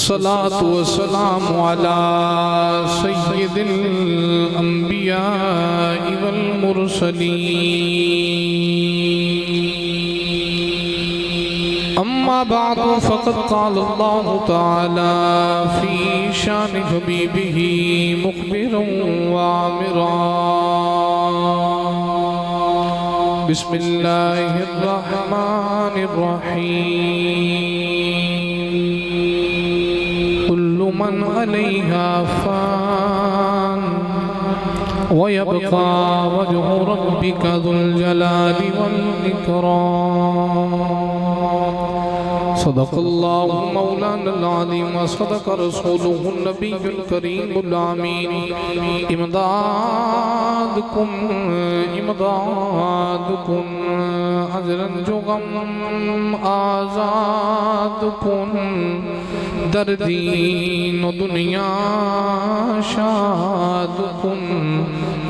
والصلاة والسلام على سيد الأنبياء والمرسلين. أما بعد فقد قال الله تعالى في شان حبيبه مخبرا وعامرا. بسم الله الرحمن الرحيم. كل من عليها فان ويبقى وجه ربك ذو الجلال والإكرام. صدق الله مولانا العظيم وصدق رسوله النبي الكريم الأمين. امدادكم عذرا جغم آزادكم در دین و دنیا شادکن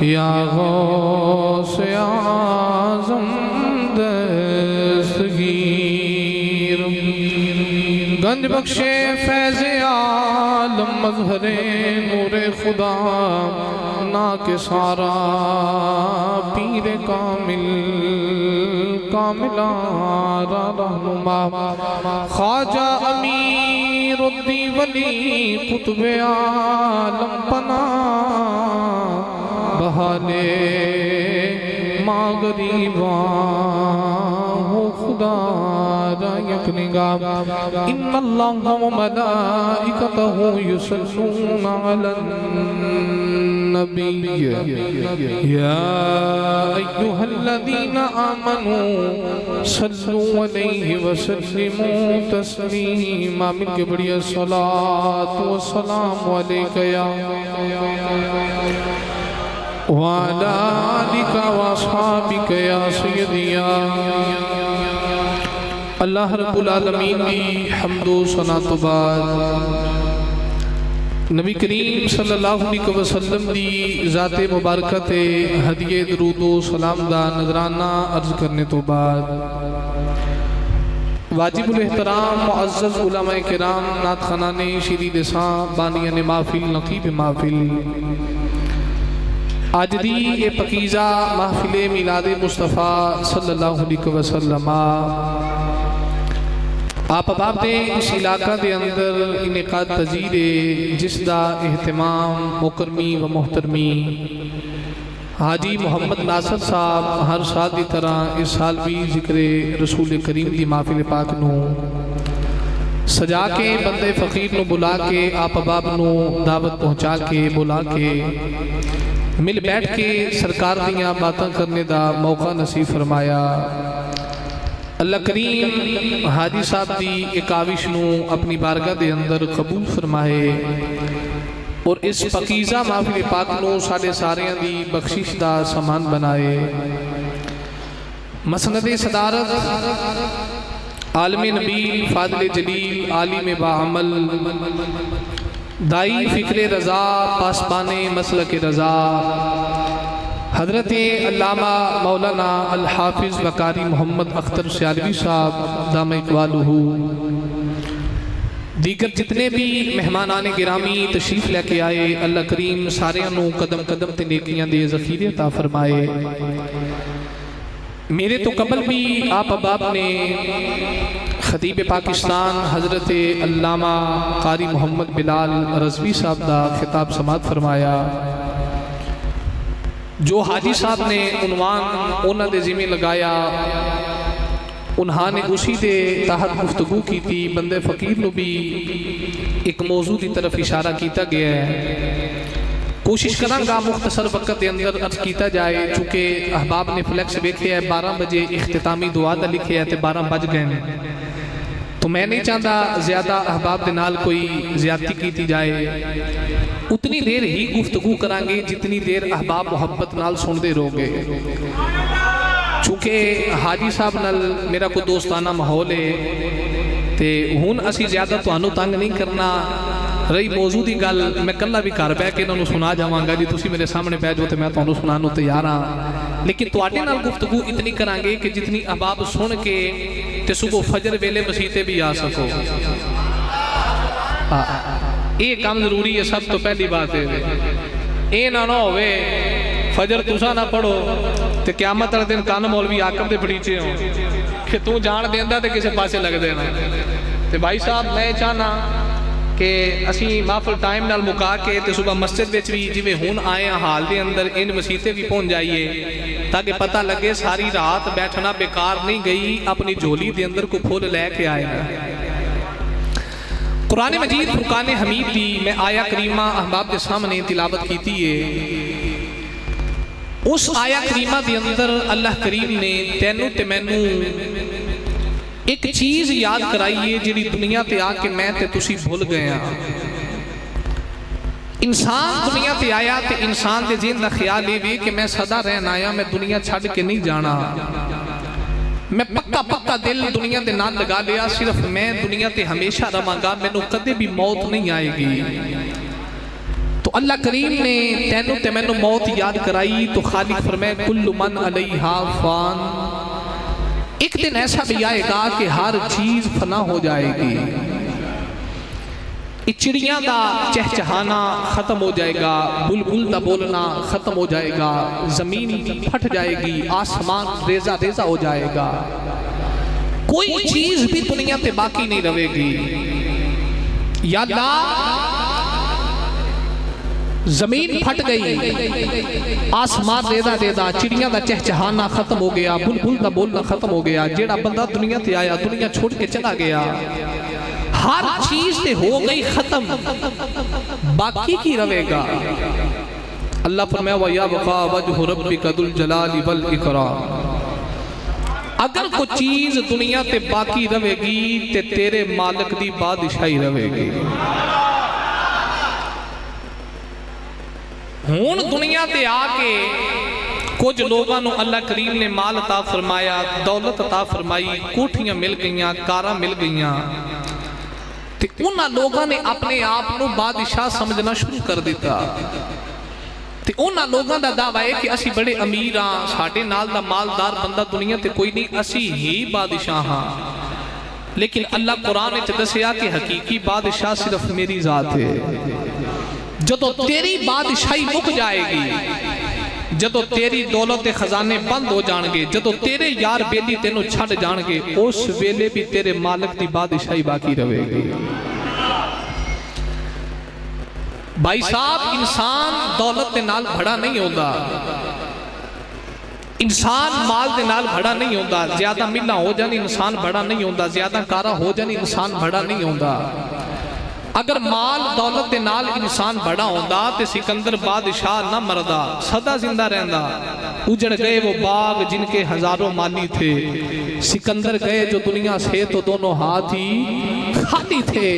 یا غوث اعظم دستگیر. گنج بخش فیض عالم مظہر نور خدا ناک سارا پیر کامل کاملارا رہنما خواجہ امیر الدین ولی قطب عالم پناہ بہانے ماں غریباں ہو خدا را یک نگاہ. ان اللہ و ملائکتہ یصلون علی النبی یا ایہا الذین آمنوا صلوا علیہ وسلموا تسلیما. من کے بڑی الصلاة والسلام علیکہ یا وعلى آلك وأصحابك يا سيدي. اللہ رب العالمین کی حمد و ثنا تو بعد نبی کریم صلی اللہ علیہ وسلم دی ذات مبارکت ہدیہ درود و سلام دا نذرانہ عرض کرنے تو بعد واجب الاحترام معزز علماء کرام نعت خانان شیرین دساں بانیان محفل نقیب محفل آج دی یہ پکیزہ محفل میلاد مصطفیٰ صلی اللہ علیہ وسلم آپ باب دے اس علاقہ دے اندر انعقاد پذیر جس دا اہتمام مکرمی و محترمی حاجی محمد ناصر صاحب ہر سال دی طرح اس سال بھی ذکر رسول کریم دی محفل پاک نو سجا کے بندے فقیر نو بلا کے آپ باب نو دعوت پہنچا کے بلا کے مل بیٹھ کے سرکار دیاں باتاں کرنے دا موقع نصیب فرمایا. اللہ کریم حاجی صاحب دی ایک آوش نو اپنی بارگاہ دے اندر قبول فرمائے اور اس پاکیزہ محفل پاک نو ساڑھے ساریاں دی بخشش دا سامان بنائے. مسند صدارت عالم نبی فاضل جلیل عالم باعمل دائی فکر رضا پاسبان مسلک رضا حضرت علامہ مولانا الحافظ وقاری محمد اختر سیالوی صاحب دام اقوالہ دیگر جتنے بھی مہمانان گرامی تشریف لے کے آئے اللہ کریم سارے انہوں قدم قدم تے نیکیاں دے ذخیرے عطا فرمائے. میرے تو قبل بھی آپ اباب نے خطیب پاکستان حضرت علامہ قاری محمد بلال رضوی صاحب دا خطاب سماعت فرمایا. جو حاجی صاحب نے عنوان انہاں دے ذمہ لگایا انہاں نے اسی دے تحت گفتگو کی تھی. بندے فقیر نو بھی ایک موضوع کی طرف اشارہ کیتا گیا ہے. کوشش کرنا گا مختصر وقت دے اندر عرض کیتا جائے چونکہ احباب نے فلیکس دیکھے ہے 12 بجے اختتامی دعا دا لکھے ہے تے 12 بج گئے ہیں تو میں نہیں چاہتا زیادہ احباب دے نال کوئی زیادتی کیتی جائے. اتنی دیر ہی گفتگو کرانگے جتنی دیر احباب محبت نال سن دے روگے چونکہ حاجی صاحب نال میرا کو دوستانہ ماحول ہے تے ہون اسی زیادہ تو انو تانگ نہیں کرنا. رہی موضوع دی گل میں کلہ بھی کار بے کے انہوں سنا جاواں گا جی تسی میرے سامنے پہ جو تے میں تو انہوں سنانو تیار ہاں لیکن تو آٹے نال گفتگو اتنی کرانگے کہ جتنی احباب سن کے تے صبح فجر ویلے مسیطے بھی آ سکو. یہ کام ضروری ہے، سب تو پہلی بات ہے یہ نہ ہوئے فجر تسا نہ پڑھو تے قیامت والے دن کان مولوی عاقب دے پڑیچے ہوں کہ تو جان دیندا تے کسے پاسے لگ دینا۔ تے بھائی صاحب میں چاہنا کہ اسی محفل ٹائم نال مکا کے تے صبح مسجد وچ بھی جویں ہن آئے ہیں حال دے اندر ان مسیتے بھی پہنچ جائیے تاکہ پتہ لگے ساری رات بیٹھنا بیکار نہیں گئی، اپنی جھولی دے اندر کو پھول لے کے آئے ہیں۔ قرآن مجید فرقان حمید دی میں آیا کریمہ احباب کے سامنے تلاوت کیتی ہے۔ اس آیا کریمہ دی اندر اللہ کریم نے تینوں تے مینوں ایک چیز یاد کرائیے جڑی دنیا تے آ کے میں تے تسی بھول گئے ہیں۔ انسان دنیا تے آیا تے انسان دے ذہن دا خیال یہ بھی کہ میں سدا رہن آیا، میں دنیا چھڑ کے نہیں جانا، میں پکا دل دنیا دے نال لگا لیا، صرف میں دنیا تے ہمیشہ رہاں گا، مینوں کدے بھی موت نہیں آئے گی۔ تو اللہ کریم نے تینوں تے مینوں موت یاد کرائی تو خالق فرمائے کل من علیہا فان، ایک دن ایسا بھی آئے گا کہ ہر چیز فنا ہو جائے گی، چڑیاں دا چہچہانا ختم ہو جائے گا، بلبل دا بولنا ختم ہو جائے گا، زمین پھٹ جائے گی، آسمان ریزہ ریزہ ہو جائے گا، کوئی چیز بھی دنیا تے باقی نہیں رہے گی۔ یا اللہ زمین پھٹ گئی، آسمان ریزہ ریزہ، چڑیاں دا چہچہانا ختم ہو گیا، بلبل دا بولنا ختم ہو گیا، جیڑا بندہ دنیا تے آیا دنیا چھوڑ کے چلا گیا، ہر چیز تے ہو گئی ختم، باقی کی رہے گا۔ اللہ فرمایا وَيَبْقَى وَجْهُ رَبِّكَ ذُو الْجَلَالِ وَالْإِكْرَامِ، اگر کوئی چیز دنیا تے باقی رہے گی تے تیرے مالک دی بادشاہی رہے گی۔ ہون دنیا تے آکے کچھ لوگاں نو اللہ کریم نے مال عطا فرمایا، دولت عطا فرمائی، کوٹھیاں مل گئیاں، کاراں مل گئیاں، تے انہاں لوگاں نے اپنے آپ نو بادشاہ سمجھنا شروع کر دیتا، تے انہاں لوگاں دا دعویٰ ہے کہ اسی بڑے امیر ہاں، ساڑھے نال دا مالدار بندہ دنیا تے کوئی نہیں، اسی ہی بادشاہ ہاں۔ لیکن اللہ قرآن نے دسیا کہ حقیقی بادشاہ صرف میری ذات ہے۔ جدو تیری بادشاہی مک جائے گی، جدو تیری دولت خزانے بند ہو جان گے، جدو تیرے یار بیلی تینوں چھڑ جان گے، اس ویلے بھی تیرے مالک دی بادشاہی باقی رہے گی۔ بھائی صاحب انسان دولت دے نال بھڑا نہیں ہوتا، انسان مال دے نال بھڑا نہیں ہوتا، زیادہ ملہ ہو جانی انسان بھڑا نہیں ہوتا، زیادہ کارا ہو جانی انسان بھڑا نہیں ہوتا۔ اگر مال دولت دے نال انسان بڑا ہوندہ تے سکندر بادشاہ نہ مردہ، صدا زندہ رہندہ۔ اجڑ گئے وہ باغ جن کے ہزاروں مالی تھے، سکندر گئے جو دنیا سے تو دونوں ہاتھ ہی خالی تھے،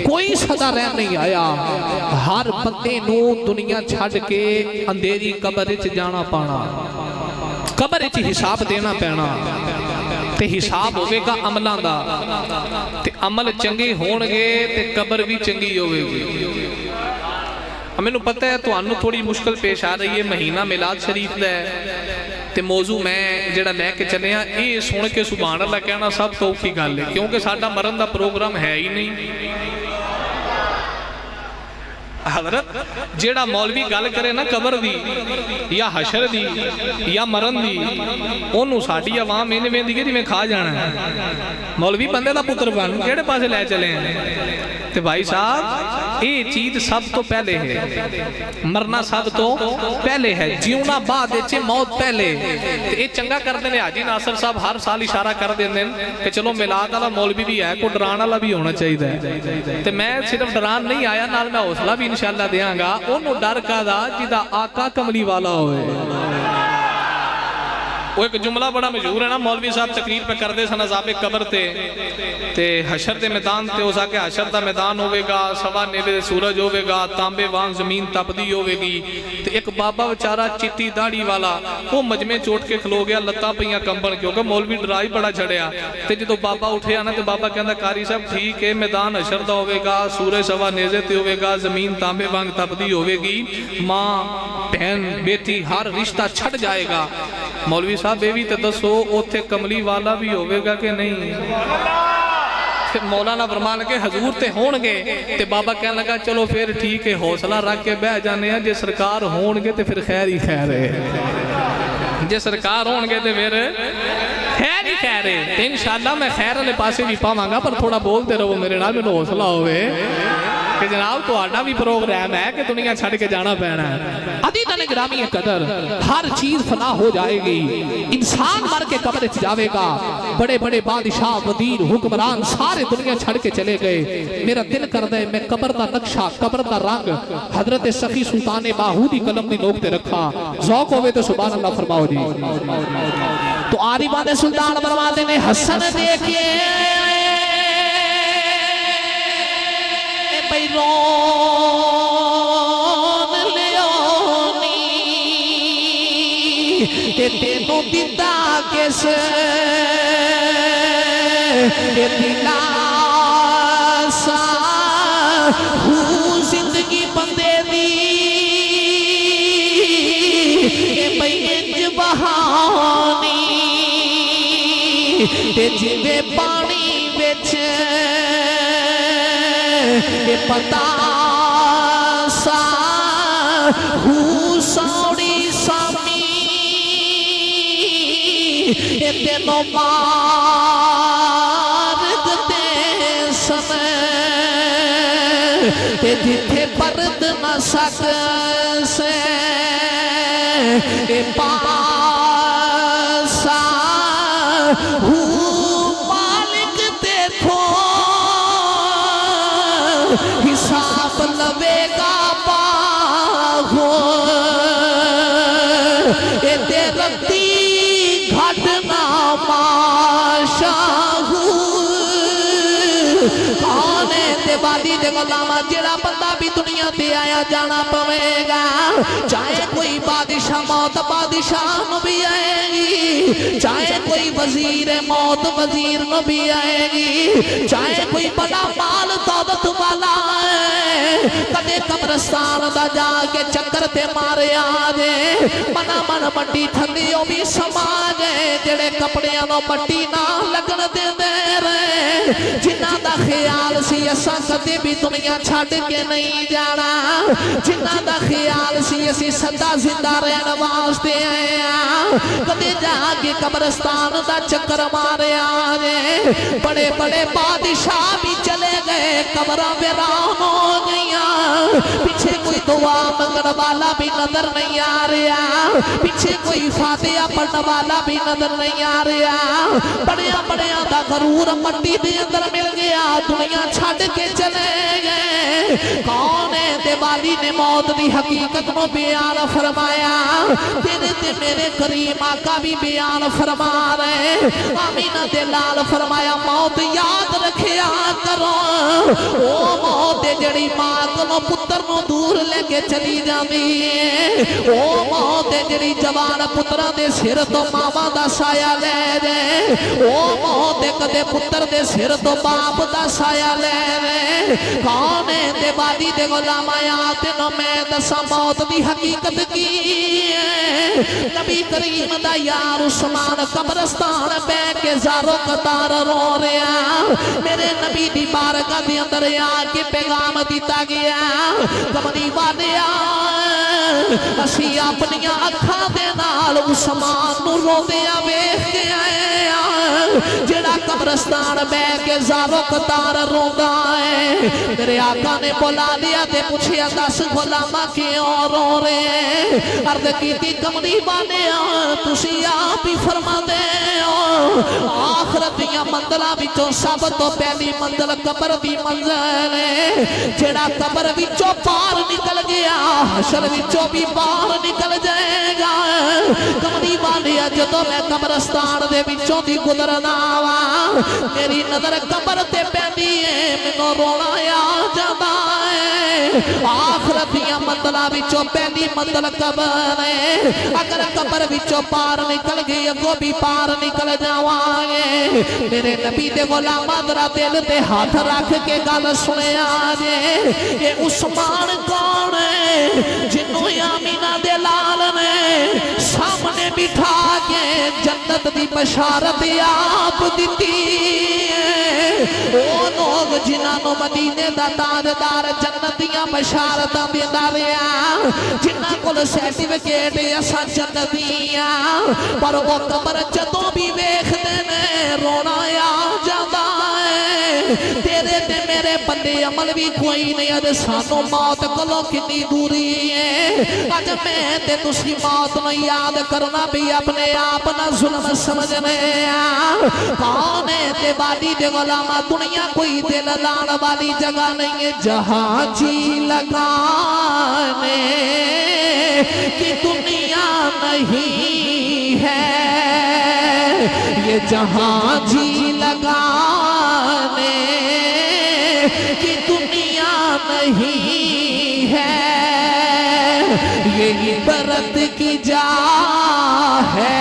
کوئی صدا رہ نہیں آیا، ہر بندے نو دنیا چھڑ کے اندھیری قبر وچ جانا پانا، قبر وچ حساب دینا پینا، تے حساب ہوئے گا عملان دا، تے عمل چنگے ہون گے تے قبر بھی چنگی ہوئے گی۔ ہمیں پتہ ہے تو انہوں تھوڑی مشکل پیش آ رہی ہے، مہینہ میلاد شریف دے تے موضوع میں جڑا لے کے چلے ہیں، یہ سن کے سبحان اللہ کہنا سب تو اوکھی گل ہے، کیونکہ ساڈا مرن دا پروگرام ہے ہی نہیں۔ حضرت جیڑا مولوی گل کرے نا قبر دی یا حشر دی یا مرن دی، انہوں ساڑی عوام انہیں میں دیگے جی میں کھا جانا ہے، مولوی بندے دا پتر بن کیڑے پاسے لے چلے ہیں۔ تے بھائی صاحب یہ چیز سب تو پہلے ہے، مرنا سب تو پہلے ہے، جیونا بعد اچھے موت پہلے۔ یہ چنگا کر دینے حاجی ناصر صاحب ہر سال اشارہ کر دینے کہ چلو میلاد والا مولوی بھی ہے، کوئی ڈران والا بھی ہونا چاہیے۔ تے میں صرف ڈران نہیں آیا، نال میں حوصلہ بھی انشاءاللہ دیاں گا، انہوں ڈر کا دا جیدہ آقا کملی والا ہوئے۔ وہ ایک جملہ بڑا مشہور ہے نا، مولوی صاحب تقریر پہ کر دے سن عذاب قبر تے حشر دے میدان تے ہو سکے حشر دا میدان ہوئے گا، سوا نیوے سورج ہوئے گا، تانبے وان زمین تپدی ہوئے گی، تے ایک بابا وچارہ چٹی داڑی والا وہ مجمع چوٹ کے کھلو گیا، لتا پہیاں کمبن کیونکہ مولوی ڈرائی بڑا چھڑیا، تے جدو بابا اٹھے آنا تے بابا کہندا کاری صاحب ٹھیک ہے، میدان حشر دا ہوئے گا، سورج سوا نیزے تے ہوئے گا، زمین تانبے وان تپدی ہوئے گی، ماں بہن بیٹی ہر رشتہ چھڑ جائے گا۔ مولوی صاحب بے بھی تے دسو اوتھے کملی والا بھی ہوئے گا کہ نہیں؟ مولانا فرمان کے حضور تے ہون گے تے بابا کہنے لگا چلو پھر ٹھیک ہے حوصلہ رکھ کے بہ جانے ہیں جے سرکار ہون گے تے پھر خیر ہی خیر ہے جے سرکار ہون گے تے پھر خیر ہی خیر ہے تے انشاءاللہ میں خیر والے پاسے بھی پاواں گا پر تھوڑا بولتے رہو میرے نال مینوں حوصلہ ہوئے کہ جناب تو آڈا بھی پروگرام ہے کہ دنیا چھڑ کے جانا پینا ہے عزیزان گرامی قدر ہر چیز فنا ہو جائے گی انسان مر کے قبر چ جاوے گا بڑے بڑے بادشاہ وزیر حکمران سارے دنیا چھڑ کے چلے گئے میرا دل کردا ہے میں قبر دا نقشہ قبر دا رنگ حضرت سخی سلطان باہودی قلم دی نوک تے رکھا ذوق ہوئے تو سبحان اللہ فرماؤ جی تو عارفان سلطان فرماتے نے حسن دیکھئے بیرون لیونی تینوں دیتا کیسے دلاسا ہوں زندگی بندے دی بینج بہانی جوے پانی بچ پتا سا ہوں سوڑی سامی تینوں مارگ تے سنے جتھے پرد نہ سک سے پاسا ہوں مالک دیکھو حساب لوے گا باہو تے رتی گھٹنا ماشا کانے تے بادی دے غلامہ جڑا بندہ بھی دنیا تے آیا جانا پوے گا چاہے کوئی بادشاہ موت بادشاہ نو بھی آئے گی چاہے کوئی وزیر موت وزیر نو بھی آئے گی چاہے کوئی بڑا مال دولت والا ہے کدے قبرستان دا جا کے چکر تے مارے آجے منا من مٹی تھلیوں بھی سما گئے جڑے کپڑیاں نو مٹی نہ لگن دے دے رہے جنہ دا خیال سی اسا کدے بھی دنیا چھڑ کے نہیں جانا جنہ دا خیال سی اسی سدا زندہ رہن واسطے آئے کدے جا کے قبرستان دا چکر مارے آجے بڑے بڑے بادشاہ بھی چلے گئے قبرہ ویران ہو گئیاں پیچھے کوئی دعا منگن والا بھی نظر نہیں آ رہا پیچھے کوئی فاتحہ پڑھنے والا بھی نظر نہیں آ رہا بڑیا بڑیا دا غرور مٹی دے اندر مل گیا دنیا چھڑ کے چلے گئے کون ہے دیوالی نے موت دی حقیقت نو بیان فرمایا تیرے تے میرے کریم آقا بھی بیان فرما رہے آمینہ دلال فرمایا موت یاد رکھیا کرو او موت جڑی ماں کو پتر نو دور لے کے چلی جاندی او موت جڑی جوان پترہ دے سر تو ماما دا سایہ لے دے او موت کدے پتر دے سر تو باپ دا سایہ لے دے کانے دے بادی دے غلام آیات نو میں دسا موت دی حقیقت کی نبی کریم دا یار عثمان قبرستان بے کے زاروں قطار رو رہا میرے نبی دی بارگاہ دی اندر آکے پیغام دیتا گیا کمری والے اسی اپنیاں اکھا دے نال عثمان نو رو دیا بیخ کے آئے جڑا قبرستان بے کے زاروں قطار رو گائے میرے آقا نے بولا لیا تے پوچھیا دس غلامہ کیوں رو رہے عرض کی تھی کمری والے تسی آپ ہی فرما دے آخرت یا منزلہ بچوں سب تو پہلی منزل قبر دی منزل ہے جڑا قبر بچوں پار نکل گیا حشر بچوں بھی پار نکل جائے گا کمری والے جدو میں قبرستان دے بچوں دی گزرنا وا میری نظر قبر تے پہنی ہے منو رونا یا جانا ہے آخرت یا منزلہ بچوں پہلی منزل قبر ہے اگر قبر بچوں پار نکل گئی اگو بھی پار نکل جاوائے میرے نبی دے غلامہ ذرا دل تے ہاتھ رکھ کے گل سنے آجے یہ عثمان کون ہے جنہوں آمینہ دے لال نے سامنے بٹھا کے جنت دی بشارت آپ دیتی وہ لوگ جنہوں مدینے دا تاجدار جنتیاں بشارتاں دیندا رہیا جنہاں کول سرٹیفکیٹ اساں جنتیاں پر وہ قبر جدوں بھی ویکھدے نے رونا آ جاندا ہے تیرے تے میرے بندے عمل بھی کوئی نہیں اج سانو موت کولوں کتنی دوری ہے اج میں تے تسی موت نو یاد کرنا بھی اپنے آپ نہ ظلم سمجھنے کون ہے تے وادی دے غلامہ دنیا کوئی دل لان والی جگہ نہیں ہے جہاں جی لگانے کی دنیا نہیں ہے یہ جہاں جی لگانے کی دنیا نہیں ہے یہ عبرت کی جا ہے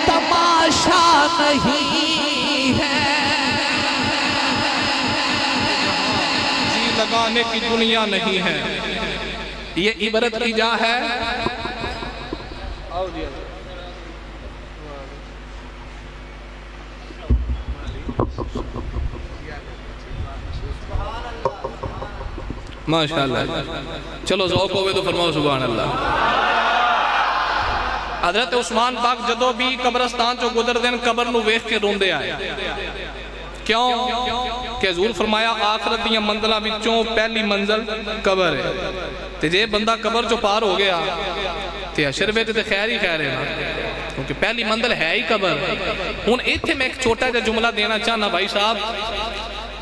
تماشا نہیں ہے جی لگانے کی دنیا نہیں ہے یہ عبرت کی جا ہے ماشاءاللہ چلو ذوق ہوئے تو فرماؤ سبحان اللہ حضرت عثمان پاک جدو بھی قبرستان چو گزر دین قبر نو ویخ کے روندے آئے کیوں کہ حضور فرمایا آخرت دیاں منزلہ بچوں پہلی منزل قبر ہے تے جے بندہ قبر چو پار ہو گیا تے حشر بیٹے تے خیر ہی خیر ہے نا کیونکہ پہلی منزل ہے ہی قبر ہون ایتھے میں ایک چھوٹا جا جملہ دینا چاہنا بھائی صاحب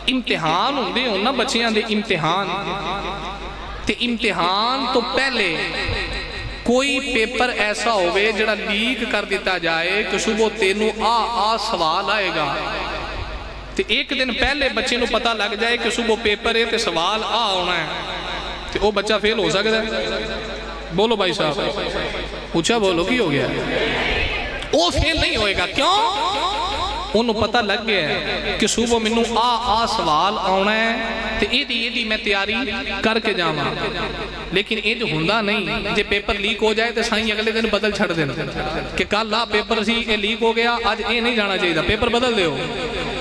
امتحان ہوں دے ہونا بچیاں دے امتحان تے امتحان تو پہلے کوئی پیپر ایسا ہوئے جڑا لیک کر دیتا جائے کہ صبح تینوں آ سوال آئے گا تے ایک دن پہلے بچے نو پتہ لگ جائے کہ صبح پیپر ہے تے سوال ہونا ہے تے وہ بچہ فیل ہو سکتا ہے بولو بھائی صاحب پوچھا بولو کی ہو گیا وہ فیل نہیں ہوئے گا کیوں انہوں پتہ لگ گیا ہے کہ صبح منوں سوال آنا ہے تے ایدی میں تیاری کر کے جاما لیکن یہ جو ہندہ نہیں جے پیپر لیک ہو جائے تو سائیں اگلے دن بدل چھڑ دینا کہ کل پیپر سی یہ لیک ہو گیا آج یہ نہیں جانا چاہیے پیپر بدل دیو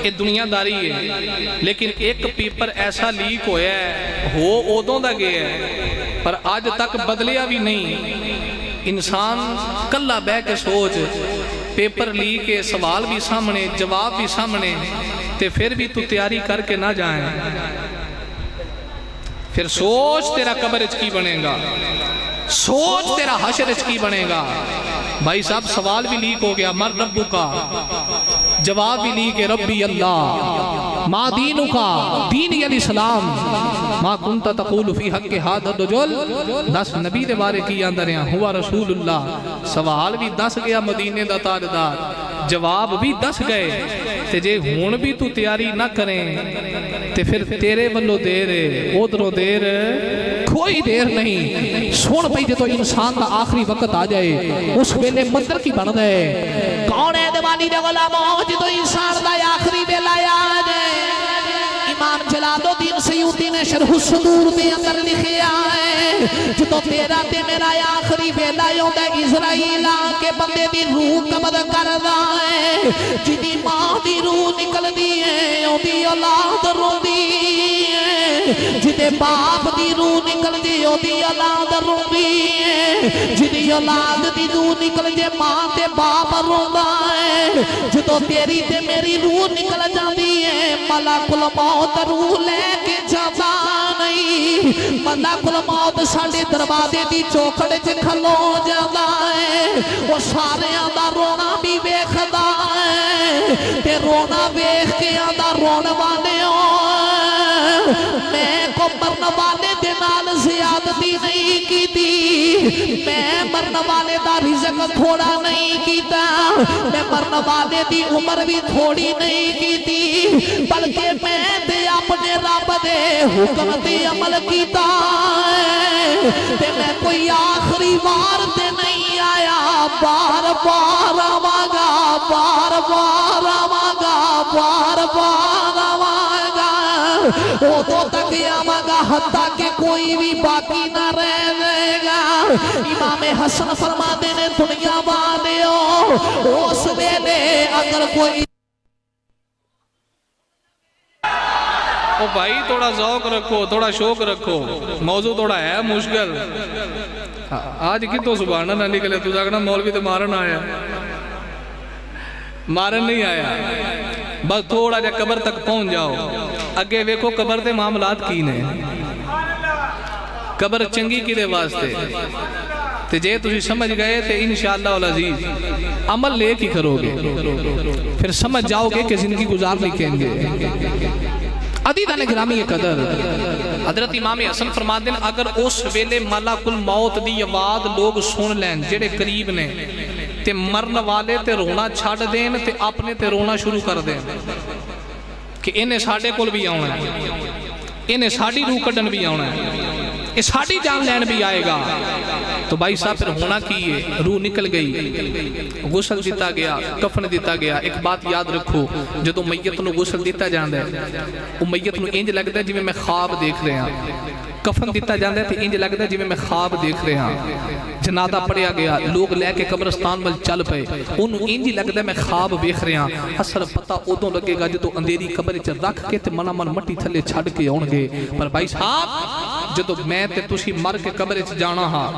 یہ دنیا داری ہے لیکن ایک پیپر ایسا لیک ہویا ہے ہو اودوں دا گیا ہے پر آج تک بدلیا بھی نہیں انسان کلہ بے کے سوچ پیپر لی کے سوال بھی سامنے جواب بھی سامنے تے پھر بھی تو تیاری کر کے نہ جائیں پھر سوچ تیرا قبر اچکی بنے گا سوچ تیرا حشر اچکی بنے گا بھائی صاحب سوال بھی لیک ہو گیا مر ربو کا جواب بھی لیک ہے ربی اللہ ما دینو کا دینی علیہ السلام ما کنتا تقول فی حق حادر رجل 10 نبی دے بارے کی اندر ہیں ہوا رسول اللہ سوال بھی 10 گیا مدینے دا تاجدار جواب بھی 10 گئے تے جے ہون بھی تو تیاری نہ کریں تے پھر تیرے بلو دیر ادھروں دیر کوئی دیر نہیں سن پئی جے تو انسان دا آخری وقت آ جائے اس ویلے مندر کی بن دے کون ہے دیوانی دے غلاموں جے تو انسان دا آخری ویلہ آ جائے امام جلال الدین سیوطی نے شرح الصدور دے اندر لکھیا ہے جدو تیرا تے میرا آخری ویلا یوں دے اسرائیل کے بندے دی روح قبض کردا ہے جدی ماں دی روح نکل دی ہے یوں دی اولاد رو دی ہے جدے باپ دی روح نکل دی یوں دی اولاد رو دی ہے جدی اولاد دی روح نکل دے ماں تے باپ رو دا ہے جدو تیری تے میری روح نکل جاندی ہے ملک الموت روح لے کے جاتا نہیں ملک الموت ساڑے دروازے دی چوکڑ چ کھلو جاتا ہے وہ سارے آدھا رونا بھی ویکھدا ہے تے رونا ویکھ کے آدھا رون والے میں کو مرن والے دے نال زیادتی نہیں کی دی میں مرن والے دا رزق تھوڑا نہیں کیتا میں مرن والے دی عمر بھی تھوڑی نہیں کی دی بلکہ میں دے اپنے رب دے حکم دے عمل کیتا ہے تے میں کوئی آخری بار تے نہیں آیا، بار بار آواں گا، بار بار آواں گا، بار بار آواں گا، ادو تک آواں گا حتیٰ کہ کوئی بھی باقی نہ رہ جائے گا۔ امام حسن فرماتے نے دنیا والیو اس ویلے اگر کوئی او بھائی تھوڑا ذوق رکھو، تھوڑا شوق رکھو، موضوع تھوڑا ہے مشکل۔ آج کی تو سبحانہ نہ نکلے، تو جاگنا مولوی تو مارن آیا، مارن نہیں آیا، بس تھوڑا جا قبر تک پہنچ جاؤ، اگے ویکھو قبر دے معاملات کی نے، قبر چنگی کی دے واسطے، تے جے تجھے سمجھ گئے تے انشاءاللہ العزیز عمل لے کی کرو گے، پھر سمجھ جاؤ گے کہ زندگی گزار لکھیں گے۔ عزیزان گرامی قدر، حضرت امام حسن فرماتے ہیں اگر اس ویلے ملک الموت دی آواز لوگ سن لین جڑے قریب نے تے مرن والے تے رونا چھڑ دین تے اپنے تے رونا شروع کر دین کہ انہیں ساڑھے کول بھی آنا ہے، انہیں ساڑھی روح کڈن بھی آنا ہے، یہ ساڑھی جان لین بھی آئے گا، تو بھائی صاحب پھر ہونا کیے، روح نکل گئی، غسل دیتا گیا، کفن دیتا گیا۔ ایک بات یاد رکھو، جدو میت نو غسل دیتا جاندہ ہے وہ میت نو انج لگتا ہے جی میں خواب دیکھ رہے ہیں، کفن دیتا جاندہ ہے تو انج لگتا ہے جی میں خواب دیکھ رہے ہیں، جنازہ پڑھیا گیا، لوگ لے کے قبرستان مل چل پے، انہوں انج لگتا ہے میں خواب دیکھ رہے ہیں، اثر پتہ ادوں لگے گا جدو اندھیری قبر چ رکھ کے تے منا من مٹی تھلے چھڑ کے آن گے۔ پر بھائی صاحب جدو میں تے تسی مر کے قبر چ جانا ہاں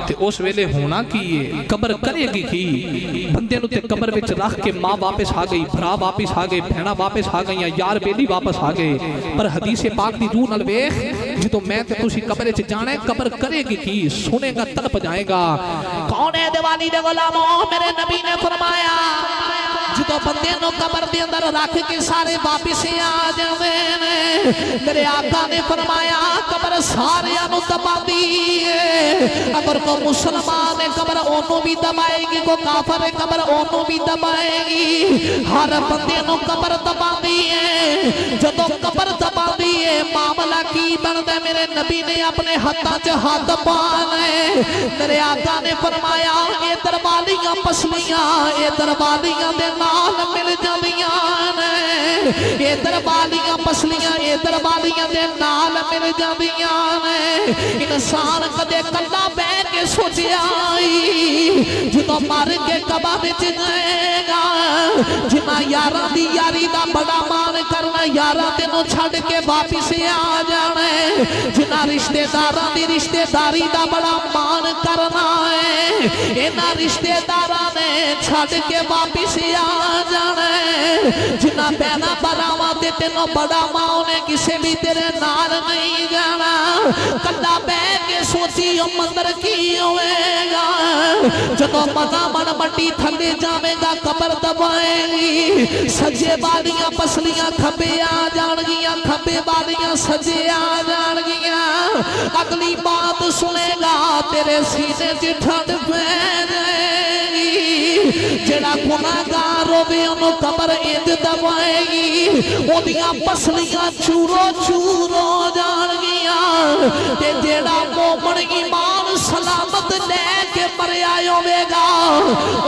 تے اس ویلے ہونا کیے، قبر کرے گی کی، بندے نو تے قبر وچ رکھ کے ماں واپس آ گئی، بھرا واپس آ گئے، بہنا واپس آ گئی، یار بیلی واپس آ گئے، پر حدیث پاک دی روح نال ویکھ جدو میں تے تسی قبر چ جانا ہے قبر کرے گی کی، سنے گا تڑپ جائے گا۔ کون ہے دیوالی دے غلاموں، میرے نبی نے فرمایا جدو بندے نو قبر دے اندر رکھ کے سارے واپس آ جاندے نے، میرے آقا نے فرمایا قبر سارے انو دبا دی ہے، اگر کو مسلمان قبر انو بھی دبائے گی، کو کافر قبر انو بھی دبائے گی، ہر بندے نو قبر دبا دی ہے۔ جدو قبر دبا دی ہے معاملہ کی بندے، میرے نبی نے اپنے ہاتھاں چ ہاتھ پانے، میرے آقا نے فرمایا اے دربالیاں پسلیاں، اے دربالیاں دے نال مل جاندیاں نے، اے دربالیاں پسلیاں، اے دربالیاں دے نال مل جاندیاں نے۔ انسان کدے کلا بہ کے سوچیا جدو مر کے قبر وچ جائے گا، جنا یاراں دی یاری دا بڑا مان کرنا، یاراں تینوں چھڑ کے واپس آ جانا ہے، جنا رشتے داراں دی رشتے داری دا بڑا مان کرنا ہے، انہاں رشتے داراں نے چھڑ کے واپس آ جانا ہے، جنا بہنا براواں تے تینوں بڑا ماں نے کسے بھی تیرے نال نہیں جانا، کلا بہ کے سوچی مندر کی ہوئے گا، جدو منا من مٹی تھلے جاوے گا قبر دبائے گی، سجے بالیاں پسلیاں کھبے آ جان گیاں، کھبے بالیاں سجے آ جان گیاں، اگلی بات سنے گا تیرے سینے چ ٹھنڈ پہ جائے گی، جڑا گناہگار ہوے انو قبر انج دبائے گی، اودیاں پسلیاں چورو چور ہو جان گیاں، تے جڑا مومن ایمان سلامت لے کے مریا ہوے گا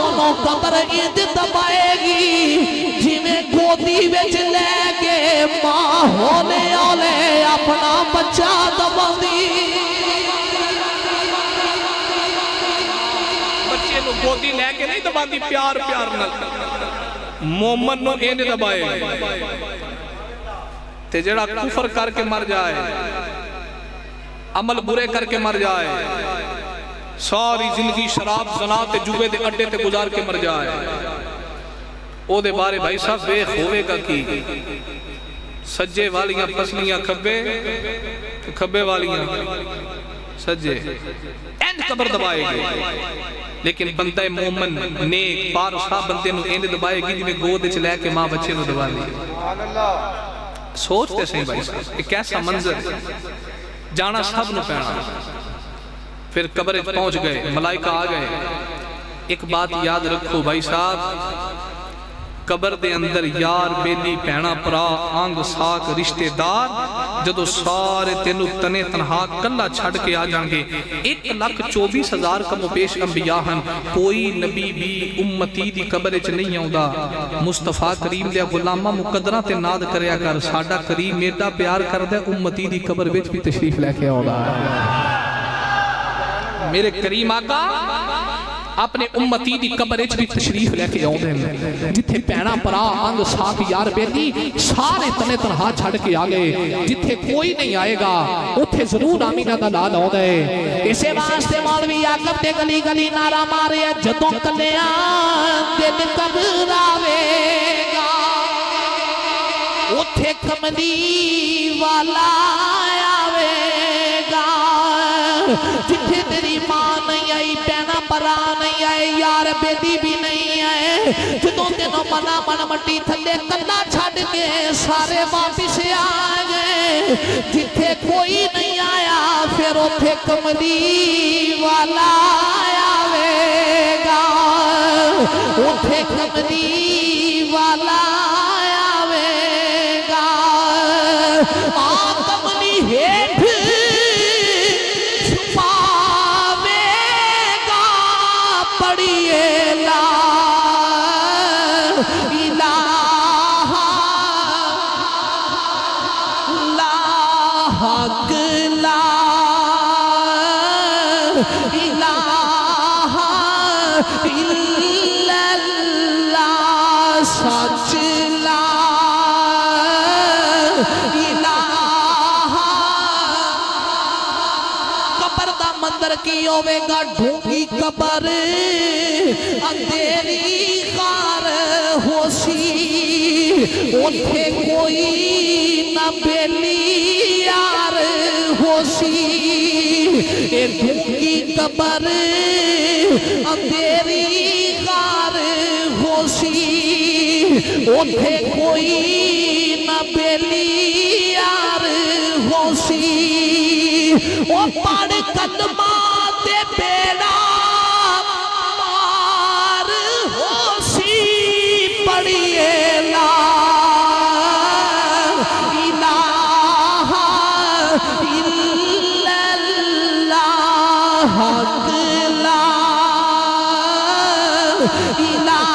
انو قبر انج دبائے گی، جویں گودی وچ لے کے ماں ہولے ہولے اپنا بچہ دباندی، بچے نو گودی لے کے نہیں دباندی، پیار پیار نال مومن نو انج دبائے، تے جڑا کفر کر کے مر جائے، عمل برے کر کے مر جائے، ساری زندگی شراب زنا تے جوے دے اڈے تے گزار کے مر جائے، او دے بارے بھائی صاحب بے ہوئے گا کی، سجے والیاں پسلیاں کھبے، کھبے والیاں سجے، اینڈ قبر دبائے گی، لیکن بندہ مومن نیک بارشاہ بندے نو اینڈ دبائے گی جنہیں گود چلے کے ماں بچے نو دبا دی۔ سوچتے سہیں بھائی صاحب ایک ایسا منظر جانا سب نو پینا، پھر قبر پہنچ گئے، ملائکہ آ گئے، ایک بات یاد رکھو بھائی صاحب، قبر دے اندر یار بیلی پینا پرا آنگ ساک رشتے دار جدو سارے تینو تنے تنہا کلا چھڑ کے آ جانگے 1,24,000 کم و بیش انبیاء ہن کوئی نبی بھی امتی دی قبر چ نہیں آؤں دا مصطفیٰ کریم دیا غلامہ مقدرہ تے ناد کریا کر ساڑا کریم میڈا پیار کر دے امتی دی قبر وچ بھی تشریف لے کے آؤں دا میرے کریم آقا اپنے امتی دی قبر اچ بھی تشریف لے کے آؤں دیں جتھے پینا پرا آنگ ساتھ یار بیٹی سارے تنے تنہا چھڑ کے آگئے جتھے کوئی نہیں آئے گا اتھے ضرور آمینہ دا لال آؤں دے اسے واسطے مولوی آقب تے گلی گلی نارا مارے جدوں کلیاں دن قبر آوے گا اتھے کملی والا آوے گا جتھے تیری ماں نہیں آئی پینا پرا نہیں آئے یار بیٹی بھی نہیں آئے جدوں تینوں منا من مٹی تھلے کلا چھڑ کے سارے واپس آگئے جتھے کوئی نہیں آیا پھر اتھے کملی والا آوے گا اتھے کملی والا آوے گا کملی ہیٹھ کی ہوئے گا ڈھونگی قبر اندھیری خار ہو سی اتھے کوئی نہ بیلی یار ہو سی اے ڈھونگی قبر اندھیری خار ہو سی اتھے کوئی نہ بیلی یار ہو سی وہ پڑھ کلمہ تے بیڑا مار ہو سی پڑھئے لا الہ الا اللہ حق لا الہ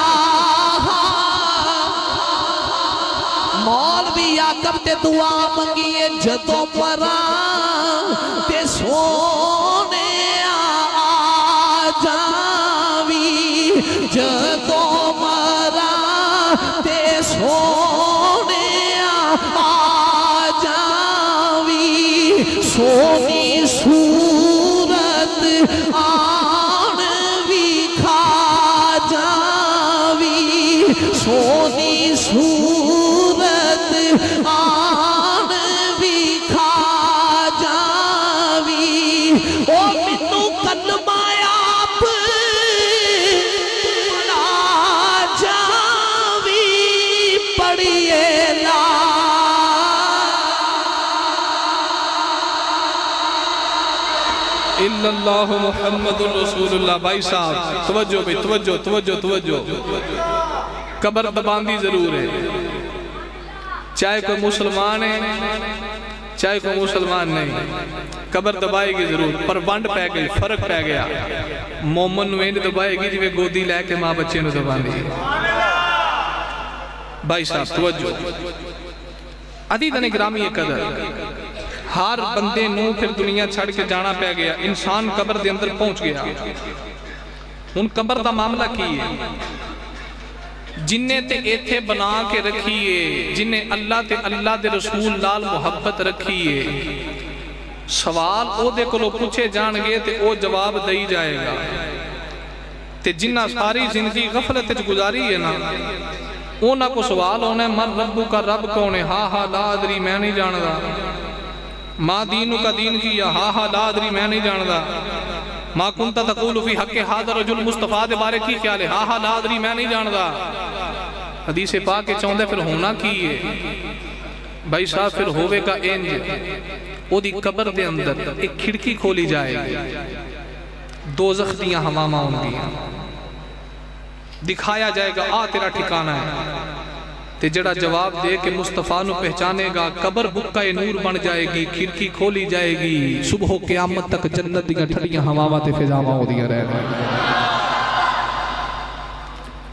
مولوی آقب تے دعا منگیے جدوں پرا تے سونے آ جاوی جدوں مرا تے سونے آ جاوی سونی صورت آن بھی کھا جاوی سونی صورت آن بھی کھا جاوی او منو کلمہ آپ پڑھا جاوی پڑھئے لا الا اللہ محمد رسول اللہ بھائی صاحب توجہ بھی توجہ قبر دباندی ضرور ہے چاہے کوئی مسلمان ہے چاہے کوئی مسلمان نہیں قبر دبائے گی ضرور پر ونڈ پہ گئی فرق پہ گیا مومن نوین دبائے گی جو گودی لے کے ماں بچے نے دباندی بھائی صاحب توجہ عزیزان گرامی قدر ہر بندے نو پھر دنیا چھڑ کے جانا پہ گیا انسان قبر دے اندر پہنچ گیا ان قبر دا معاملہ کی ہے جنہیں تے ایتھے بنا کے رکھیے جنہیں اللہ تے اللہ دے رسول لال محبت رکھیے سوال او دے کلو پوچھے جان گے تے او جواب دئی جائے گا تے جنہ ساری زندگی غفلت گزاری ہے نا اونا کو سوال ہونا ہے من ربو کا رب کونے ہاں لا ادری میں نہیں جاندہ ما دینو کا دین کیا ہاں لا ادری میں نہیں جاندہ ما کنتا تقول فی حق حاضر رجل مصطفیٰ دے بارے کی خیال ہے ہاں لا ادری میں نہیں جاندہ حدیث پاک کے چوندے پھر ہونا کیے بھائی صاحب پھر ہوئے کا انج او دی قبر دے اندر ایک کھڑکی کھولی جائے گی دوزخ دیاں ہمامہ ہوں گی دکھایا جائے گا تیرا ٹھکانہ ہے تے جڑا جواب دے کہ مصطفیٰ نو پہچانے گا قبر بکا نور بن جائے گی کھڑکی کھولی جائے گی صبح قیامت تک جنت دیاں ٹھڑیاں ہواواں تے فضاواں ہوندیاں رہن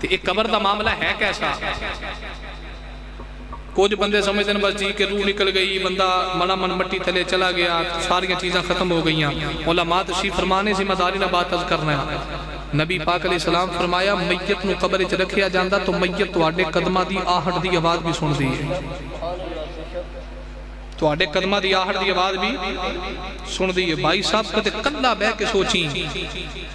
تے ایک قبر دا معاملہ ہے کیسا کچھ بندے سمجھتے ہیں بس جی کہ روح نکل گئی بندہ منا من مٹی تھلے چلا گیا ساری چیزاں ختم ہو گئیاں علماء تشریف فرمانے ذمہ داری نہ بات عرض کرنا ہے نبی پاک علیہ السلام فرمایا میت نو قبر وچ رکھیا جاندا تو میت تواڈے قدماں دی آہٹ دی آواز بھی سن دی ہے تواڈے قدماں دی آہٹ دی آواز بھی سن دی ہے بھائی صاحب کتے کلا بہ کے سوچیں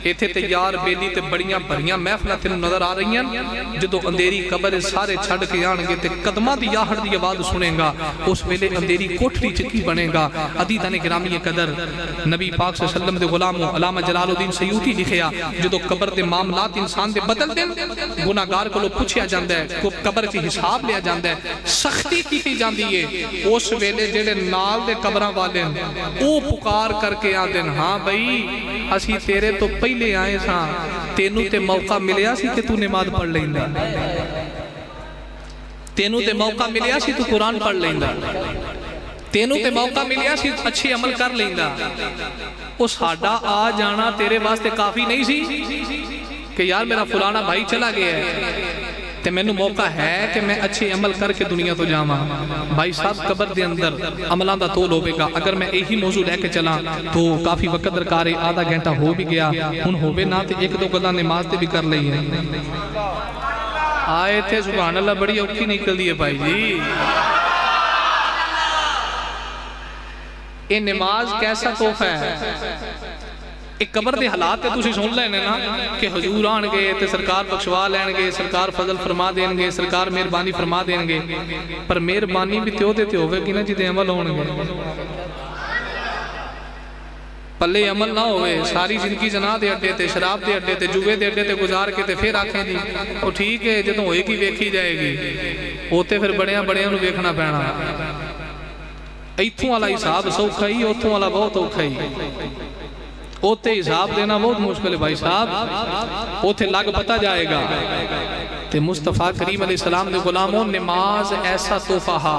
ایتھے تے یار بیلی تے بڑیاں بھریاں محفلاں تینوں نظر آ رہی ہیں جدو اندھیری قبر سارے چھڑ کے آن گے تے قدماں دی آہٹ دی آواز سنیں گا اس ویلے اندھیری کوٹھڑی چکی بنے گا عزیزان گرامی قدر نبی پاک صلی اللہ علیہ وسلم دے غلاموں علامہ جلال الدین سیوطی لکھیا جدو قبر دے معاملات انسان دے بدل دین گناہگار کولو پوچھیا جاندا ہے قبر تے حساب لیا جاندا ہے سختی کیتی جاندی ہے اس ویلے جڑے نال دے قبراں والے او پکار کر کے آندے ہاں بھائی اسی تیرے تو پہلے آئے ساں تینوں تے موقع ملیا سی کہ تو نماز پڑھ لیندا تینوں تے موقع ملیا سی تو قرآن پڑھ لیندا تینوں تے موقع ملیا سی اچھی عمل کر لیندا او ساڈا آ جانا تیرے واسطے کافی نہیں سی کہ یار میرا فلانا بھائی چلا گیا ہے تے مینوں موقع ہے کہ میں اچھے عمل کر کے دنیا تو جاواں بھائی صاحب قبر دے اندر عملاں دا تول ہوے گا اگر میں یہی موضوع لے کے چلاں تو کافی وقت درکار ہے آدھا گھنٹہ ہو بھی گیا ہن ہوے نہ تے ایک دو گلاں نماز تے بھی کر لئی ہے آئے تھے سبحان اللہ بڑی اوکھی نکل دی ہے بھائی جی یہ نماز کیسا تحفہ ہے ایک قبر دے حالات تے تسی سن لینے نا کہ حضور آن گے تے سرکار بخشوا لین گے سرکار فضل فرما دین گے سرکار مہربانی فرما دین گے پر مہربانی بھی تیو تے ہوگے کہ نا جدے عمل ہون گے پلے عمل نہ ہوئے ساری زندگی جناح دے اڈے تے شراب دے اڈے تے جوے دے اڈے تے گزار کے تے پھر آنکھیں دی وہ ٹھیک ہے جدوں ہوئے کی ویکھی جائے گی ہوتے پھر بڑیاں بڑیاں نو ویکھنا پینا ایتھوں والا حساب سوکھا ہی اوتھوں والا بہت اوکھا ہی اوتے حساب دینا بہت مشکل ہے بھائی صاحب اوتے لگ پتا جائے گا تے مصطفیٰ کریم علیہ السلام دے غلاموں نماز ایسا تحفہ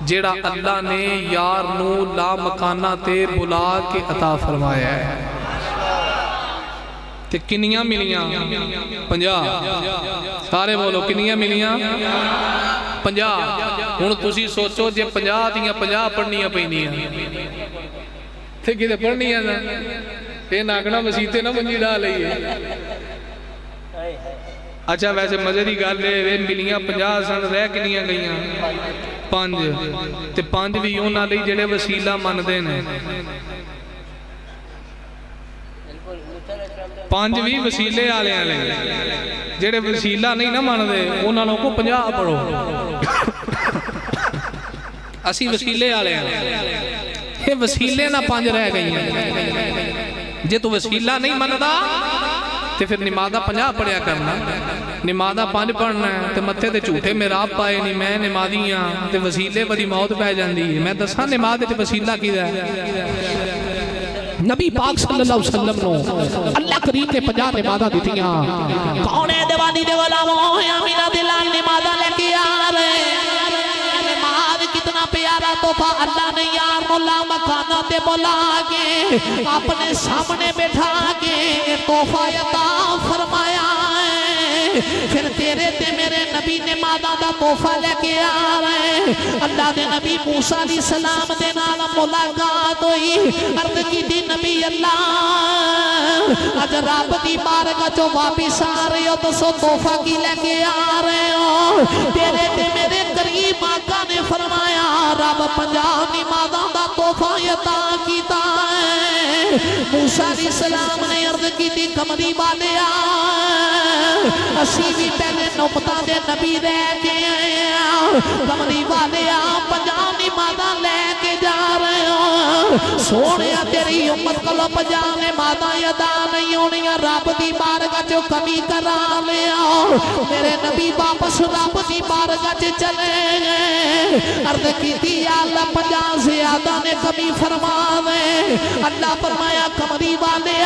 جیڑا اللہ نے یار نو لا مکانہ تے بلا کے عطا فرمایا ہے تے کنیاں ملیاں 50 سارے بولو کنیاں ملیاں 50 ہن تسی سوچو جے 50 دیاں 50 پڑھنیاں پینیاں تے کدے پڑھنیاں نا اے ناگنا مسیتے نہ منجی ڈال لئیے اچھا ویسے مزے دی گل ہے ملیاں 50 سن رہ کنیاں گئیاں 5 تے 5 بھی انہاں لئی جڑے وسیلہ مندے نے 5 بھی وسیلے والے لئی جڑے وسیلہ نہیں نہ مندے انہاں نوں کو 50 پڑھو اسی وسیلے والے یہ وسیلے نہ 5 رہ گئی ہیں جے تو وسیلہ نہیں مندا تے پھر نمازہ 50 پڑھیا کرنا نمازہ 5 پڑھنا ہے تے متھے تے جھوٹے میراب پائے نہیں میں نمازی ہاں تے وسیلے بڑی موت پہ جاندی ہے میں دساں نماز تے وسیلہ کی ہے نبی پاک صلی اللہ علیہ وسلم نو اللہ کریم نے 50 نمازہ دیتیاں کون ہے دیوانی دے غلاموں امینہ دلال نمازہ لے کے آ رہے نماز کتنا پیارا تحفہ اللہ نے یار مولا مکانہ تے بلا کے اپنے سامنے بٹھا کے تحفہ عطا فرمایا ہے پھر تیرے تے میرے نبی نمازہ دا تحفہ لے کے آ رہے اللہ دے نبی موسیٰ علیہ السلام دے نال ملاقات ہوئی عرض کی دی نبی اللہ اج رب دی بارگاہ چوں واپس آ رہے ہو تو سو تحفہ کی لے کے آ رہے ہو تیرے تے میرے قریب آقا نے فرمایا رب 50 نمازاں دا تحفہ عطا کیتا ہے موسیٰ علیہ السلام نے عرض کی دی کمری والے اسی بھی پہلے نمتہ دے نبی رہ کے آئے کمری والے 50 نمازاں لے کے جا رہے ہو سونے تیری امت کلو 50 نمازاں ادا نہیں ہونی رب دی بارگاہ جو کمی کرا لیا میرے نبی واپس رب دی بارگاہ چلے گئے عرض کی تھی اللہ 50 زیادہ نے کمی فرما دے اللہ فرمایا کمری والے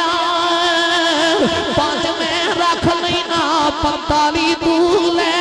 5 میں رکھ لینا 45 تو لے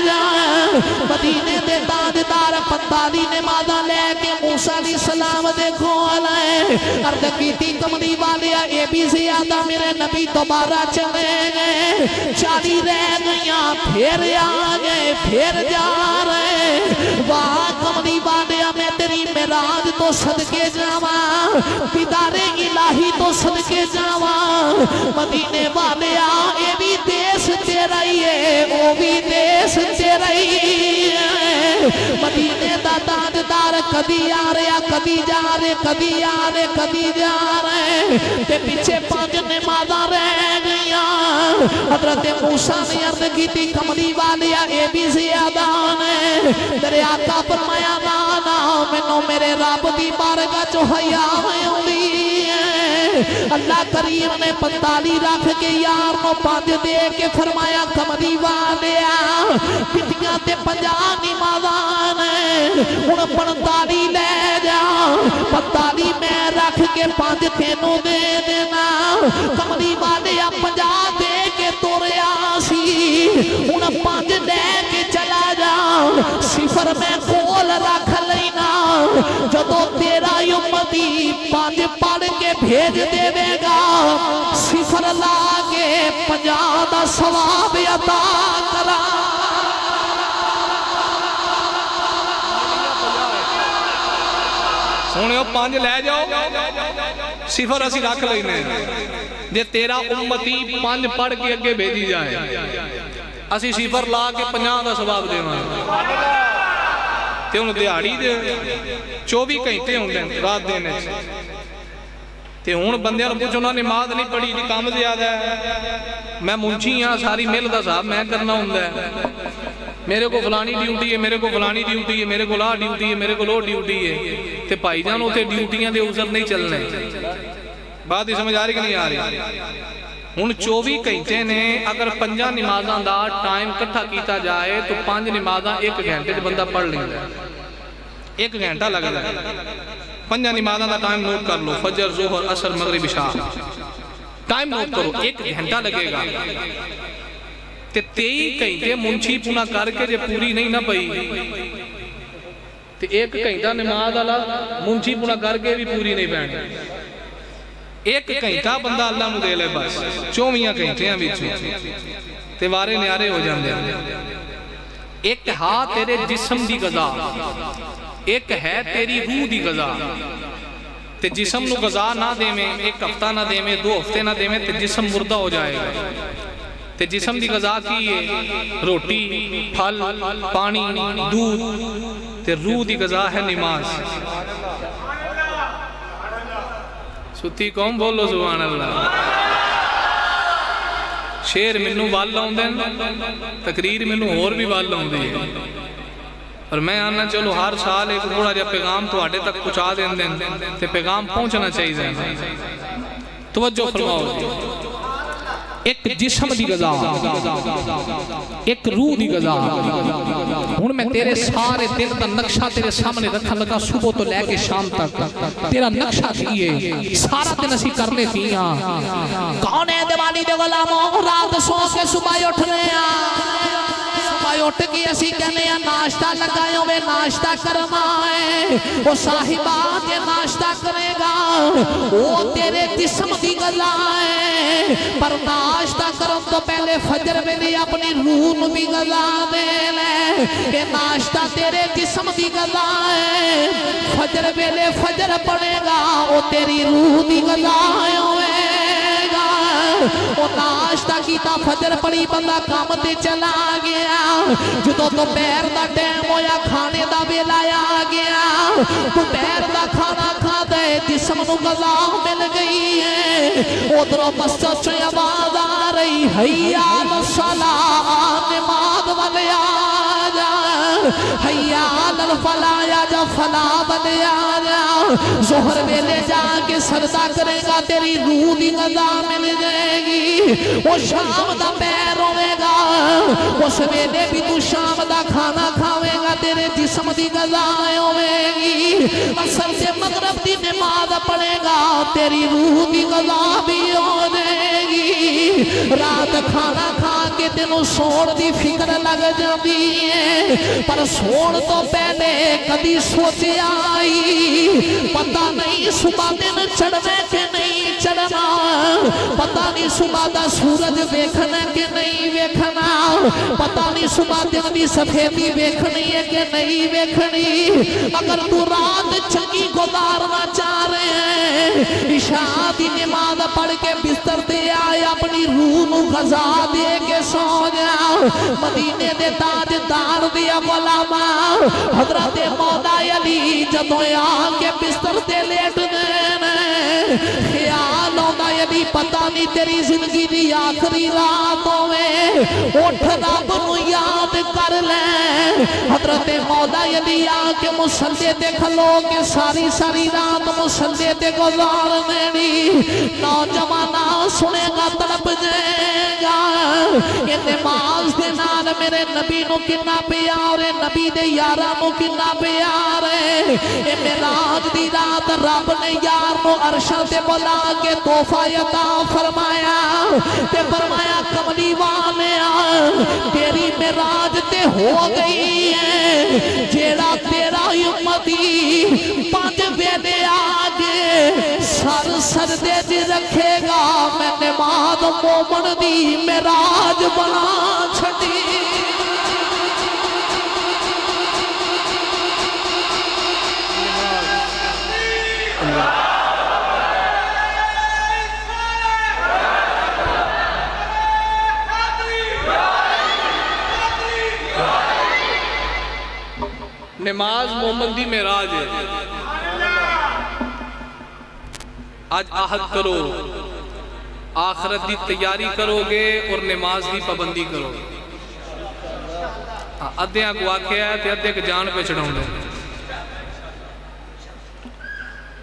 جائے مدینے دے تاجدار 45 نمازاں لے کے موسیٰ علیہ السلام دے کول آئے عرض کیتی کملی والیا اے بھی زیادہ میرے نبی دوبارہ چلے گئے 40 رہ گئیاں پھر آ گئے پھر جا رہے واہ کملی والیا میں تیری معراج تو صدقے جاواں دیدار الہی تو صدقے جاواں مدینے والیا اے بھی دیس تیرا ہی ہے وہ بھی دیس تیرا ہی ہے مدینے دا تاجدار کدی آ رہا کدی جا رہے کدی آ رہے کدی جا رہے تے پیچھے 5 نمازاں رہ گئیاں حضرت موسیٰ نے عرض کی تھی کملی والیا اے بھی زیادہ نے تیرے آقا فرمایا نانا مینوں میرے رب دی بارگاہ چ حیا ہوندی ہے اللہ کریم نے 45 رکھ کے یار نو 5 دے کے فرمایا کملی والیا پٹیاں تے 50 نمازاں نے ہن 45 لے جا 45 میں رکھ کے 5 تینوں دے دینا کملی والیا 50 دے کے توریا سی ہن 5 لے کے چلا جا صفر میں کول رکھ لینا جدو تیرا امتی 5 پڑھ کے بھیج دے گا صفر لا کے 50 دا ثواب عطا کرا سونےو 5 لے جاؤ صفر اسی رکھ لینے جے تیرا امتی 5 پڑھ کے اگے بھیجی جائے اسی صفر لا کے 50 دا ثواب دیواں تے انہوں دیہاڑی دے 24 گھنٹے ہوندے رات دینے تے ہن بندیاں نوں پوچھو نا نماز نہیں پڑھی جی کام زیادہ ہے میں منشی ہاں ساری مل دا صاحب میں کرنا ہوندا ہے میرے کو فلانی ڈیوٹی ہے میرے کو فلانی ڈیوٹی ہے میرے کو لا ڈیوٹی ہے میرے کو لو ڈیوٹی ہے تے بھائی جان اوتھے ڈیوٹیاں دے اوزر نہیں چلنے بات ہی سمجھ آ رہی کہ نہیں آ رہی ہن 24 گھنٹے نے اگر 5 نمازاں دا ٹائم کٹھا کیتا جائے تو 5 نمازاں 1 گھنٹے تے بندہ پڑھ لیندا ہے 1 گھنٹہ لگدا ہے 5 نمازاں دا ٹائم نوٹ کر لو فجر ظہر عصر مغرب عشاء ٹائم نوٹ کرو 1 گھنٹہ لگے گا تے 23 گھنٹے منشی پونا کر کے جے پوری نہیں نہ پئی تے 1 گھنٹہ نماز والا منشی پونا کر کے بھی پوری نہیں پڑھنی 1 گھنٹہ بندہ اللہ نو دے لے بس 24 گھنٹیاں وچوں تے وارے نیارے ہو جاندے ایک ہاں تیرے جسم دی غذا ایک ہے تیری روح دی غذا تے جسم نو غذا نہ دے میں 1 ہفتہ نہ دے میں 2 ہفتے نہ دے میں تے جسم مردہ ہو جائے گا تے جسم دی غذا کی ہے روٹی پھل پانی دودھ تے روح دی غذا ہے نماز ستی قوم بولو سبحان اللہ شیر منو وال لاؤں دیں تقریر منو اور بھی وال لاؤں دیں اور میں آنا چلو ہر سال ایک بڑا جب پیغام تو آٹے تک پہنچا دیں تے پیغام پہنچنا چاہیے توجہ فرماؤ ایک جسم دی غذا ایک روح دی غذا ہن میں تیرے سارے دل دا نقشہ تیرے سامنے رکھن لگا صبح تو لے کے شام تک تیرا نقشہ کیے سارا دن اسی کر لے کیاں کون ہے دیوالی دے غلاموں رات سو کے صبح اٹھنے اٹھ کے اسی کہنے ہیں ناشتہ لگائے ہوئے ناشتہ کرنا ہے وہ صاحبہ کے ناشتہ کرے گا وہ تیرے جسم دی غذا ہے پر ناشتہ کرو تو پہلے فجر میں بھی اپنی روح نو بھی غذا دے لے یہ ناشتہ تیرے جسم دی غذا ہے فجر ویلے فجر پڑے گا وہ تیری روح دی غذا ہوئے وہ ناشتہ کیتا فجر پڑی بندہ کام تے چلا گیا جدو تو پیر دا ٹیم ہویا کھانے دا بیلا آ گیا تو پیر دا کھانا کھا دے جسم نو غذا مل گئی ہے ادھروں مسجد سے آواز آ رہی حیا الصلاۃ نماز والے آ جا حیا الفلاح یا جا فلاح والے آ جا ظہر ویلے جا کے سجدہ کرے گا تیری روح دی غذا مل جائے گی وہ شام دا پیر ہوئے گا اس ویلے بھی تو شام دا کھانا کھاوے گا تیرے جسم دی غذا ہوئے گی اصل سے مغرب دی نماز پڑھے گا تیری روح دی غذا بھی ہو جائے گی رات کھانا کھا کے تینوں سوڑ دی فکر لگ جاتی ہے پر سوڑ تو پہلے کدی سوچے آئی پتہ نہیں صبح دن چڑھنے کے نہیں چڑھنا پتہ نہیں صبح دا سورج ویکھنا کہ نہیں ویکھنا پتہ نہیں صبح دن دی سفیدی ویکھنی ہے کہ نہیں ویکھنی اگر تو رات چنگی گزارنا چاہ رہے ہیں عشاء دی نماز پڑھ کے بستر دے آئے اپنی روح نو غذا دے کے سو جا مدینے دے تاجدار دیا علماء حضرت مولا علی جدوں آ کے بستر دے لیٹ گئے خیال ہوتا علی پتہ نہیں تیری زندگی دی آخری رات ہوئے اٹھ رب نو یاد کر لیں حضرت مولا علی آ کے مصلی تے کھلو کے ساری ساری رات مصلی تے گزار دینی نوجوانا سنے گا تڑپ جائے گا یہ نماز دے نال میرے نبی نو کنا پیار ہے نبی دے یارہ نو کنا پیار ہے یہ معراج دی رات رب نے یار نو عرشہ تے بلا کے تحفہ عطا فرمایا تے فرمایا کملی والے تیری معراج تے ہو گئی ہے جیڑا تیرا امتی پانچ ویلے آگے سر سردے دی رکھے گا میں نماز مومن دی معراج بنا چھٹی نماز مومن دی معراج ہے آج عہد کرو آخرت دی تیاری کرو گے اور نماز دی پابندی کرو گے ادھیاں کو واقعہ ہے تے ادھے کے جان پہ چڑھاؤں دے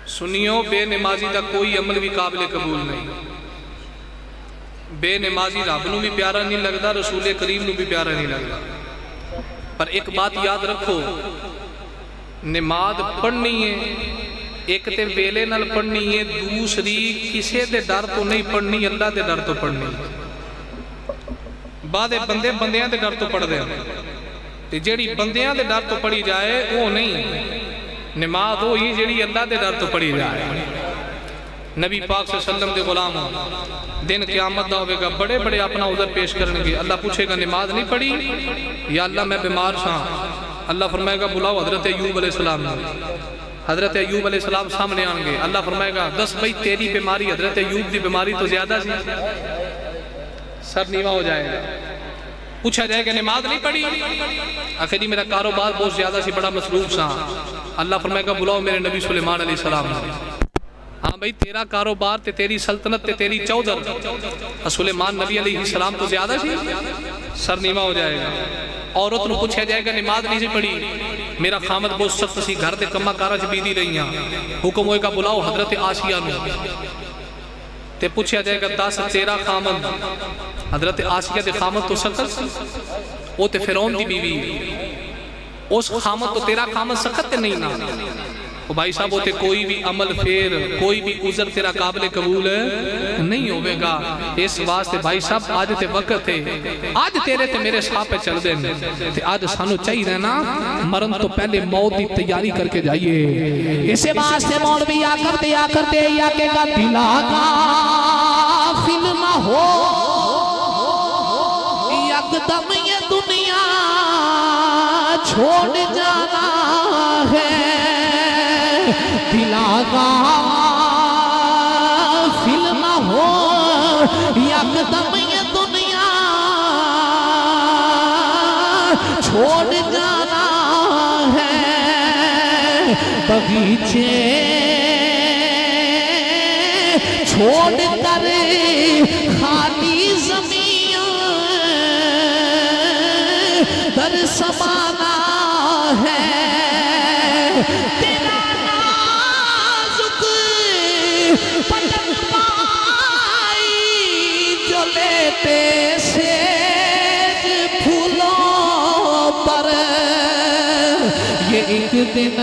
سنیو بے نمازی دا کوئی عمل بھی قابل قبول نہیں بے نمازی رب نو بھی پیارا نہیں لگتا رسول کریم نو بھی پیارا نہیں لگتا پر ایک بات یاد رکھو نماز پڑھنی ہے ایک تے ویلے نال پڑھنی ہے دوسری کسے دے ڈر تو نہیں پڑھنی اللہ دے ڈر تو پڑھنی بعد بندے بندیاں دے ڈر تو پڑھ دے تے جیڑی بندیاں دے ڈر تو پڑھی جائے وہ نہیں نماز ہوئی جیڑی اللہ دے ڈر تو پڑھی جائے نبی پاک صلی اللہ علیہ وسلم دے غلام دن قیامت دا ہوئے گا بڑے بڑے اپنا عذر پیش کرنے گے اللہ پوچھے گا نماز نہیں پڑھی یا اللہ میں بیمار سا اللہ فرمائے گا بلاؤ حضرت ایوب علیہ السلام حضرت ایوب علیہ السلام سامنے آن گے اللہ فرمائے گا دس بھئی تیری بیماری حضرت ایوب دی بیماری تو زیادہ سی سر نیواں ہو جائے گا پوچھا جائے گا نماز نہیں پڑھی آخری میرا کاروبار بہت زیادہ سی بڑا مصروف سا اللہ فرمائے گا بلاؤ میرے نبی سلیمان علیہ السلام ہاں بھئی تیرا کاروبار تے تیری سلطنت تے تیری چودر سلیمان نبی علیہ السلام تو زیادہ سی سر نیواں ہو جائے گا عورت نو پوچھا جائے گا نماز نہیں سی پڑھی میرا خامد بہت سخت سی گھر دے کما کارا چ بیدی رہی ہیں حکم ہوئے گا بلاؤ حضرت آسیہ نو تے پوچھا جائے گا دس تیرا خامد حضرت آسیہ دے خامد تو سخت سی وہ تے فرعون دی بیوی اس خامد تو تیرا خامد سخت تے نہیں نا وہ بھائی صاحب ہوتے کوئی بھی عمل فیر کوئی بھی عذر تیرا قابل قبول نہیں ہوئے گا اس واسطے بھائی صاحب آج تے وقت ہے آج تیرے تے میرے ساتھ پہ چل دیں تے آج سانو چاہی رہنا مرن تو پہلے موت دی تیاری کر کے جائیے اسے واسطے مولوی یا کرتے یا کہ گا دلا غافل نہ ہو یکدم یہ دنیا چھوڑ جانا ہے دلا غافل نہ ہو یکدم یہ دنیا چھوڑ جانا ہے بغیچے چھوڑ کر خالی زمین در سمانا ہے تیرا نازک پتن پائی جو لیتے سیج پھولوں پر یہ ایک دن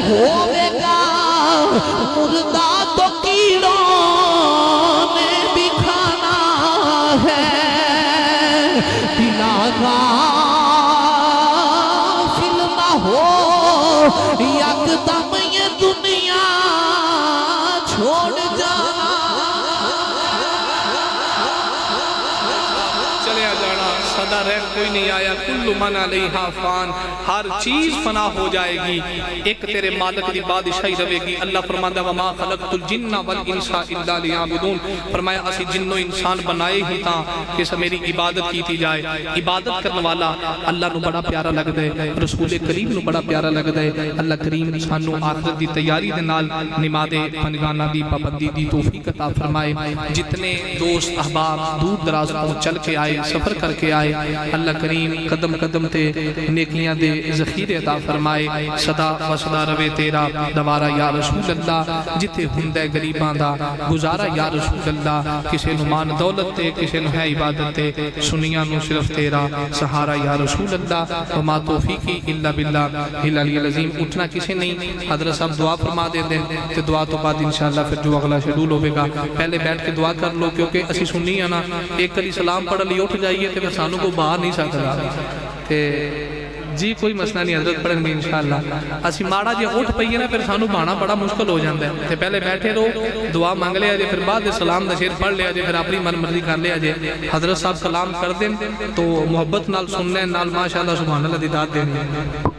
ہوئے گا مردہ تو کیڑوں دم یہ دنیا چھوڑ جانا چلے جانا سدا رہ کوئی نہیں آیا کل من علیہا فان ہر چیز فنا ہو جائے گی ایک تیرے مالک دی بادشاہی رہے گی اللہ فرماتا وما خلقت الجن والانس الا لیعبدون فرمایا اسی جن و انسان بنائے ہی تھا کہ سب میری عبادت کی تھی جائے عبادت کرنے والا اللہ نو بڑا پیارا لگ دے رسول کریم نو بڑا پیارا لگ دے اللہ کریم سانو آخرت دی تیاری دے نال نماز پنجگانہ دی پابندی دی توفیق عطا فرمائے جتنے دوست احباب دور دراز کو چل کے آئے سفر کر کے آئے اللہ کریم قدم قدم تے نیکیاں دے ذخیرے عطا فرمائے صدا و صدا روے تیرا دوارا یا رسول اللہ جتے ہندے غریبان دا گزارا یا رسول اللہ کسے نو مان دولت تے کسے نو ہے عبادت تے سنیاں نو صرف تیرا سہارا یا رسول اللہ وما توفیقی الا باللہ العلی العظیم اٹھنا کسے نہیں حضرت صاحب دعا فرما دے دیں تے دعا تو بعد انشاءاللہ پھر جو اگلا شیڈول ہوئے گا پہلے بیٹھ کے دعا کر لو کیونکہ اسی سنی ہے نا ایک کلی سلام پڑھ لی اٹھ جائیے تے پھر سانوں کو باہر نہیں سکتا تے جی کوئی مسئلہ نہیں حضرت پڑھیں گے انشاءاللہ اسی ماڑا جی اٹھ پئیے نا پھر سانوں بانا بڑا مشکل ہو جاندہ ہے تے پہلے بیٹھے رہو دعا مانگ لیا جے پھر بعد سلام دا شیر پڑھ لیا جے پھر اپنی من مرضی کر لیا جے حضرت صاحب سلام کر دیں تو محبت نال سننے نال ماشاءاللہ سبحان اللہ دی داد دیں